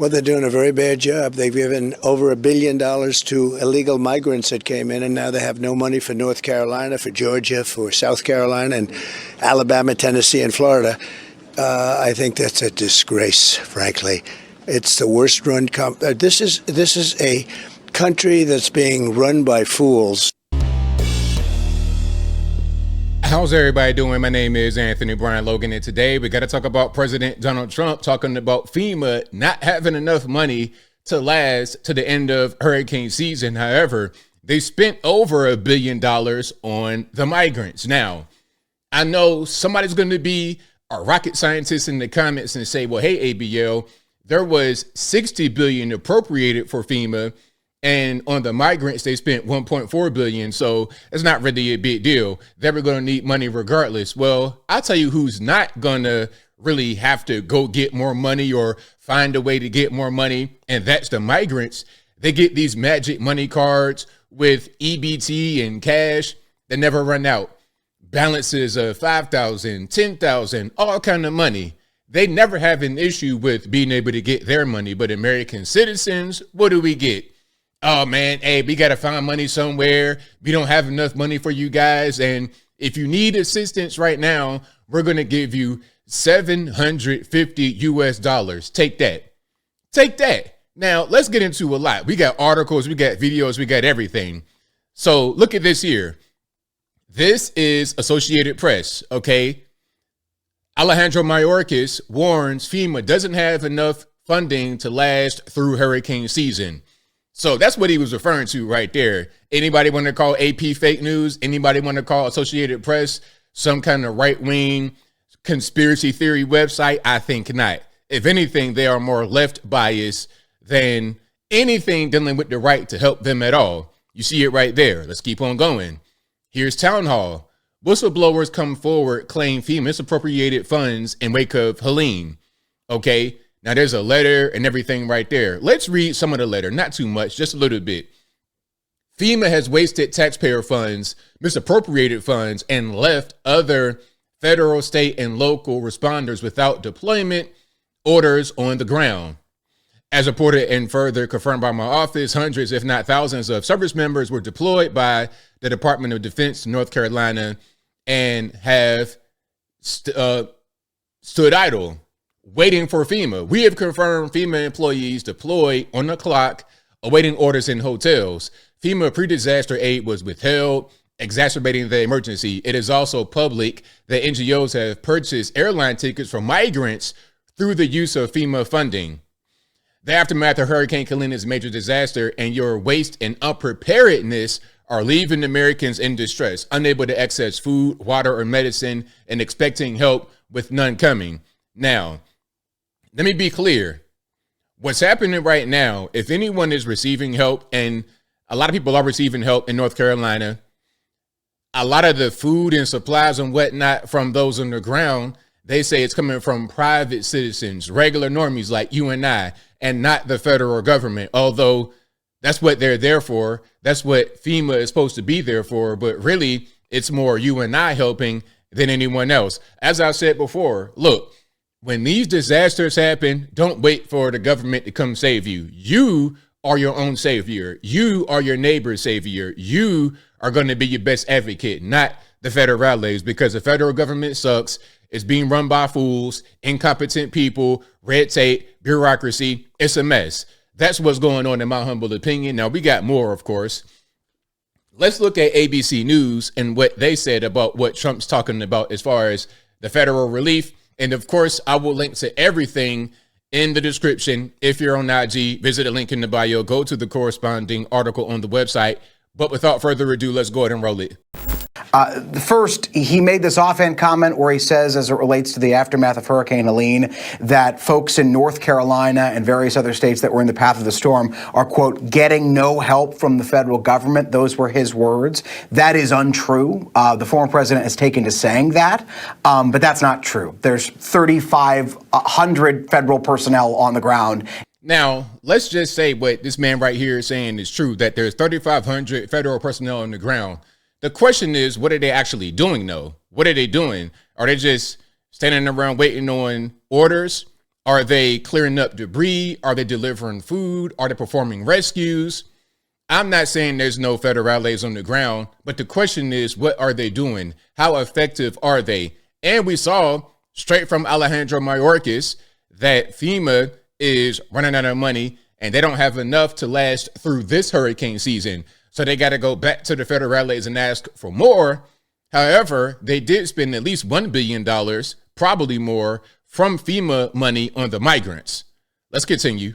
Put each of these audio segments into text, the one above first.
Well, they're doing a very bad job. They've given over $1 billion to illegal migrants that came in, and now they have no money for North Carolina, for Georgia, for South Carolina, and Alabama, Tennessee, and Florida. I think that's a disgrace, frankly. It's the worst run. This is a country that's being run by fools. How's everybody doing? My name is Anthony Brian Logan, and today we got to talk about President Donald Trump talking about FEMA not having enough money to last to the end of hurricane season. However, they spent over $1 billion on the migrants. Now, I know somebody's going to be a rocket scientist in the comments and say, well, hey, ABL, there was $60 billion appropriated for FEMA, and on the migrants, they spent $1.4 billion. So it's not really a big deal. They were going to need money regardless. Well, I'll tell you who's not going to really have to go get more money or find a way to get more money. And that's the migrants. They get these magic money cards with EBT and cash that never run out. Balances of $5,000, $10,000, all kind of money. They never have an issue with being able to get their money. But American citizens, what do we get? Oh man, hey, we got to find money somewhere. We don't have enough money for you guys. And if you need assistance right now, we're going to give you $750 US. Take that. Take that. Now, let's get into a lot. We got articles, we got videos, we got everything. So look at this here. This is Associated Press, okay? Alejandro Mayorkas warns FEMA doesn't have enough funding to last through hurricane season. So that's what he was referring to right there. Anybody want to call AP fake news? Anybody want to call Associated Press some kind of right-wing conspiracy theory website? I think not. If anything, they are more left biased than anything dealing with the right to help them at all. You see it right there. Let's keep on going. Here's Town Hall. Whistleblowers come forward, claim FEMA misappropriated funds in wake of Helene. Okay. Now, there's a letter and everything right there. Let's read some of the letter. Not too much, just a little bit. FEMA has wasted taxpayer funds, misappropriated funds, and left other federal, state, and local responders without deployment orders on the ground. As reported and further confirmed by my office, hundreds, if not thousands, of service members were deployed by the Department of Defense to North Carolina and have stood idle, waiting for FEMA. We have confirmed FEMA employees deployed on the clock, awaiting orders in hotels. FEMA pre-disaster aid was withheld, exacerbating the emergency. It is also public that NGOs have purchased airline tickets for migrants through the use of FEMA funding. The aftermath of Hurricane Helene is a major disaster, and your waste and unpreparedness are leaving Americans in distress, unable to access food, water, or medicine, and expecting help with none coming. Now, let me be clear. What's happening right now, if anyone is receiving help, and a lot of people are receiving help in North Carolina, a lot of the food and supplies and whatnot from those on the ground, they say it's coming from private citizens, regular normies like you and I, and not the federal government, although that's what they're there for. That's what FEMA is supposed to be there for. But really, it's more you and I helping than anyone else. As I said before, look, when these disasters happen, don't wait for the government to come save you. You are your own savior. You are your neighbor's savior. You are going to be your best advocate, not the federales, because the federal government sucks. It's being run by fools, incompetent people, red tape, bureaucracy. It's a mess. That's what's going on in my humble opinion. Now, we got more, of course. Let's look at ABC News and what they said about what Trump's talking about as far as the federal relief. And of course, I will link to everything in the description. If you're on IG, visit the link in the bio, go to the corresponding article on the website. But without further ado, let's go ahead and roll it. First, he made this offhand comment where he says, as it relates to the aftermath of Hurricane Helene, that folks in North Carolina and various other states that were in the path of the storm are, quote, getting no help from the federal government. Those were his words. That is untrue. The former president has taken to saying that, but that's not true. There's 3,500 federal personnel on the ground. Now, let's just say what this man right here is saying is true, that there's 3,500 federal personnel on the ground. The question is, what are they actually doing, though? What are they doing? Are they just standing around waiting on orders? Are they clearing up debris? Are they delivering food? Are they performing rescues? I'm not saying there's no federales on the ground, but the question is, what are they doing? How effective are they? And we saw straight from Alejandro Mayorkas that FEMA is running out of money and they don't have enough to last through this hurricane season. So they got to go back to the federales and ask for more. However, they did spend at least $1 billion, probably more, from FEMA money on the migrants. Let's continue.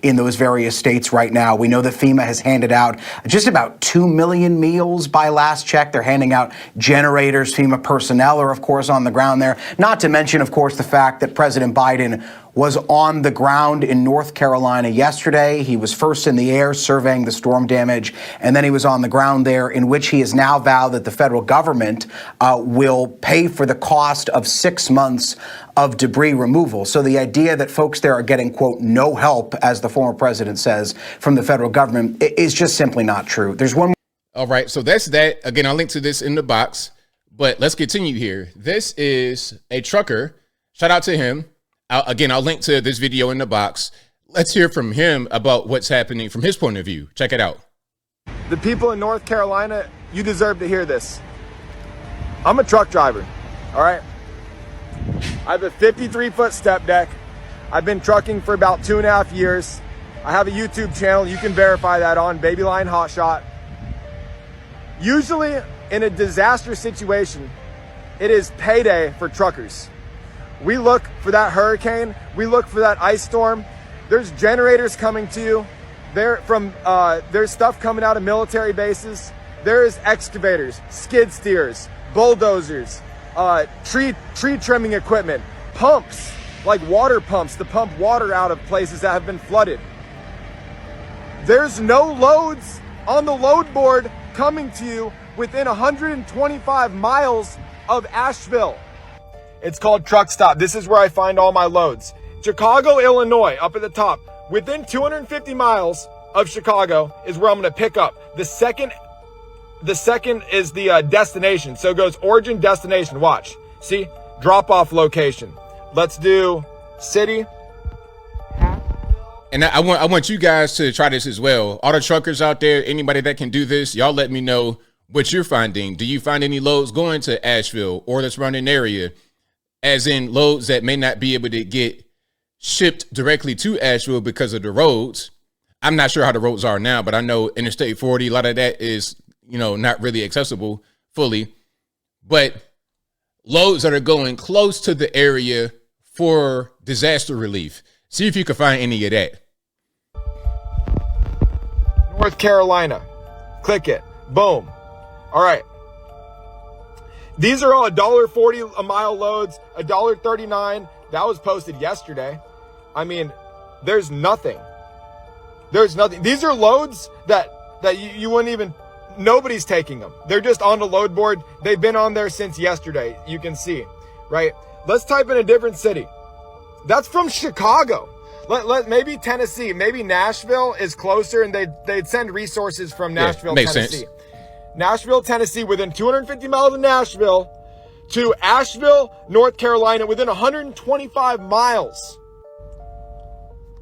In those various states right now, we know that FEMA has handed out just about 2 million meals by last check. They're handing out generators. FEMA personnel are, of course, on the ground there. Not to mention, of course, the fact that President Biden was on the ground in North Carolina yesterday. He was first in the air surveying the storm damage, and then he was on the ground there, in which he has now vowed that the federal government will pay for the cost of 6 months of debris removal. So the idea that folks there are getting, quote, no help, as the former president says, from the federal government is just simply not true. There's one more. All right, so that's that. Again, I'll link to this in the box, but let's continue here. This is a trucker. Shout out to him. I'll link to this video in the box. Let's hear from him about what's happening from his point of view. Check it out. The people in North Carolina, you deserve to hear this. I'm a truck driver, all right? I have a 53-foot step deck. I've been trucking for about 2.5 years. I have a YouTube channel. You can verify that on Babyline Hotshot. Usually in a disaster situation, it is payday for truckers. We look for that hurricane. We look for that ice storm. There's generators coming to you. There's stuff coming out of military bases. There is excavators, skid steers, bulldozers, tree trimming equipment, pumps, like water pumps to pump water out of places that have been flooded. There's no loads on the load board coming to you within 125 miles of Asheville. It's called Truck Stop. This is where I find all my loads. Chicago, Illinois, up at the top. Within 250 miles of Chicago is where I'm going to pick up. The second is the destination. So it goes origin, destination. Watch. See? Drop-off location. Let's do city. And I want you guys to try this as well. All the truckers out there, anybody that can do this, y'all let me know what you're finding. Do you find any loads going to Asheville or the surrounding area? As in loads that may not be able to get shipped directly to Asheville because of the roads. I'm not sure how the roads are now, but I know Interstate 40, a lot of that is, not really accessible fully. But loads that are going close to the area for disaster relief. See if you can find any of that. North Carolina. Click it. Boom. All right. These are all $1.40 a mile loads, $1.39. That was posted yesterday. I mean, there's nothing. There's nothing. These are loads that you wouldn't even, nobody's taking them. They're just on the load board. They've been on there since yesterday. You can see, right? Let's type in a different city. That's from Chicago. Maybe Tennessee, maybe Nashville is closer and they'd send resources from Nashville, makes Tennessee. Sense. Nashville, Tennessee, within 250 miles of Nashville, to Asheville, North Carolina, within 125 miles.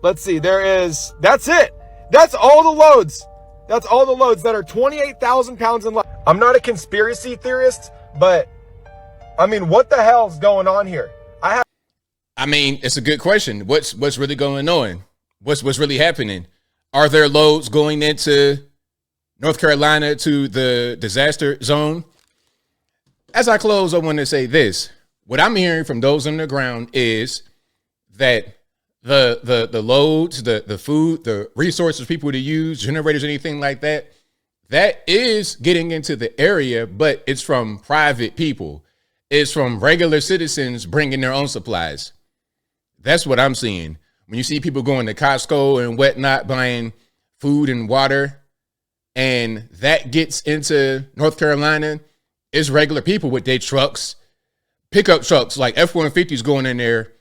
Let's see, that's it. That's all the loads. That's all the loads that are 28,000 pounds and less. I'm not a conspiracy theorist, but I mean, what the hell's going on here? It's a good question. What's really going on? What's really happening? Are there loads going into North Carolina to the disaster zone? As I close, I want to say this. What I'm hearing from those on the ground is that the loads, the food, the resources people to use, generators, anything like that, that is getting into the area, but it's from private people. It's from regular citizens bringing their own supplies. That's what I'm seeing. When you see people going to Costco and whatnot, buying food and water, and that gets into North Carolina, it's regular people with their trucks, pickup trucks like F-150s going in there,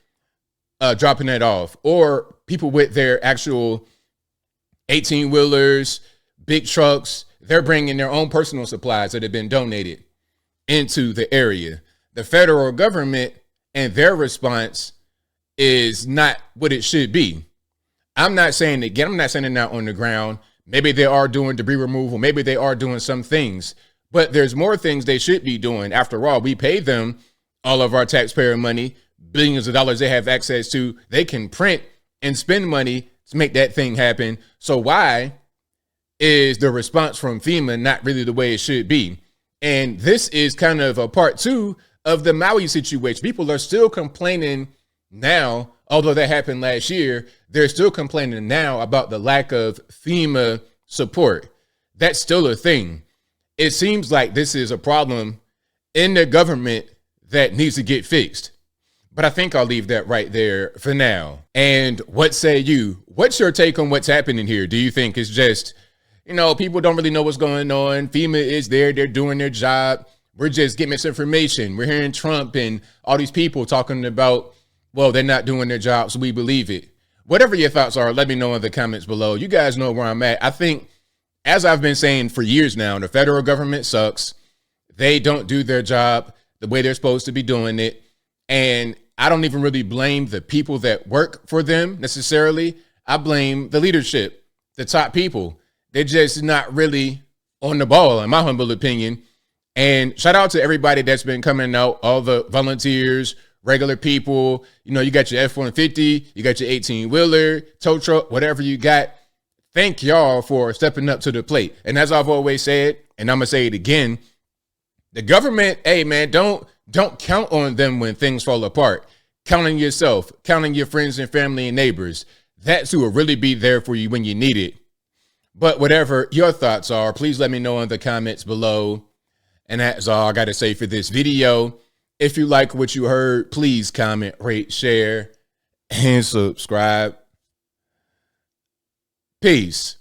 dropping that off, or people with their actual 18-wheelers, big trucks. They're bringing their own personal supplies that have been donated into the area. The federal government and their response is not what it should be. I'm not saying it out on the ground. Maybe they are doing debris removal. Maybe they are doing some things, but there's more things they should be doing. After all, we pay them all of our taxpayer money, billions of dollars they have access to. They can print and spend money to make that thing happen. So why is the response from FEMA not really the way it should be? And this is kind of a part two of the Maui situation. People are still complaining now, although that happened last year, they're still complaining now about the lack of FEMA support. That's still a thing. It seems like this is a problem in the government that needs to get fixed. But I think I'll leave that right there for now. And what say you? What's your take on what's happening here? Do you think it's just, people don't really know what's going on? FEMA is there. They're doing their job. We're just getting misinformation. We're hearing Trump and all these people talking about, well, they're not doing their job, so we believe it. Whatever your thoughts are, let me know in the comments below. You guys know where I'm at. I think, as I've been saying for years now, the federal government sucks. They don't do their job the way they're supposed to be doing it. And I don't even really blame the people that work for them necessarily. I blame the leadership, the top people. They're just not really on the ball, in my humble opinion. And shout out to everybody that's been coming out, all the volunteers, regular people. You got your F-150, you got your 18-wheeler, tow truck, whatever you got. Thank y'all for stepping up to the plate. And as I've always said, and I'm going to say it again, the government, hey, man, don't count on them when things fall apart. Count on yourself, count on your friends and family and neighbors. That's who will really be there for you when you need it. But whatever your thoughts are, please let me know in the comments below. And that's all I got to say for this video. If you like what you heard, please comment, rate, share, and subscribe. Peace.